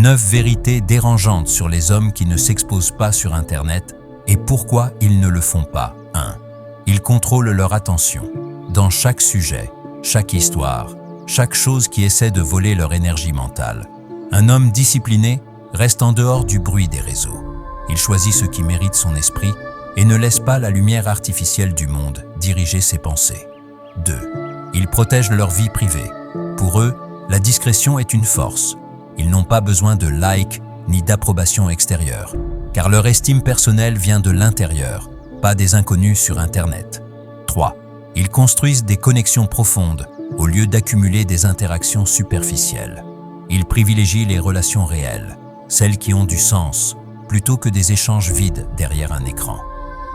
9 vérités dérangeantes sur les hommes qui ne s'exposent pas sur Internet et pourquoi ils ne le font pas. 1. Ils contrôlent leur attention. Dans chaque sujet, chaque histoire, chaque chose qui essaie de voler leur énergie mentale. Un homme discipliné reste en dehors du bruit des réseaux. Il choisit ce qui mérite son esprit et ne laisse pas la lumière artificielle du monde diriger ses pensées. 2. Ils protègent leur vie privée. Pour eux, la discrétion est une force. Ils n'ont pas besoin de likes ni d'approbation extérieure, car leur estime personnelle vient de l'intérieur, pas des inconnus sur Internet. 3. Ils construisent des connexions profondes au lieu d'accumuler des interactions superficielles. Ils privilégient les relations réelles, celles qui ont du sens, plutôt que des échanges vides derrière un écran.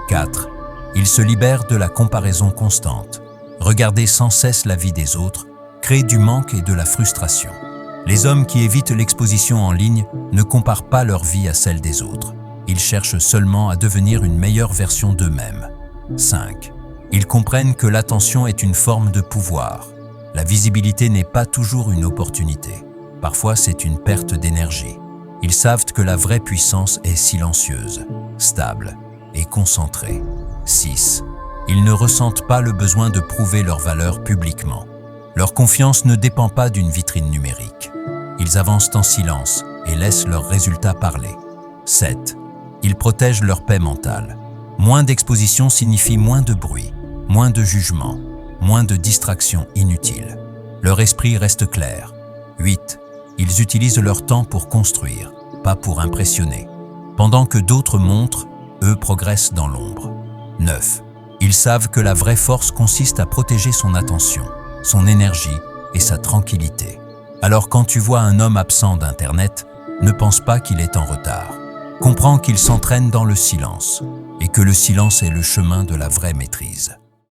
4. Ils se libèrent de la comparaison constante. Regarder sans cesse la vie des autres crée du manque et de la frustration. Les hommes qui évitent l'exposition en ligne ne comparent pas leur vie à celle des autres. Ils cherchent seulement à devenir une meilleure version d'eux-mêmes. 5. Ils comprennent que l'attention est une forme de pouvoir. La visibilité n'est pas toujours une opportunité. Parfois, c'est une perte d'énergie. Ils savent que la vraie puissance est silencieuse, stable et concentrée. 6. Ils ne ressentent pas le besoin de prouver leur valeur publiquement. Leur confiance ne dépend pas d'une vitrine numérique. Ils avancent en silence et laissent leurs résultats parler. 7. Ils protègent leur paix mentale. Moins d'exposition signifie moins de bruit, moins de jugement, moins de distractions inutiles. Leur esprit reste clair. 8. Ils utilisent leur temps pour construire, pas pour impressionner. Pendant que d'autres montrent, eux progressent dans l'ombre. 9. Ils savent que la vraie force consiste à protéger son attention, son énergie et sa tranquillité. Alors quand tu vois un homme absent d'Internet, ne pense pas qu'il est en retard. Comprends qu'il s'entraîne dans le silence et que le silence est le chemin de la vraie maîtrise.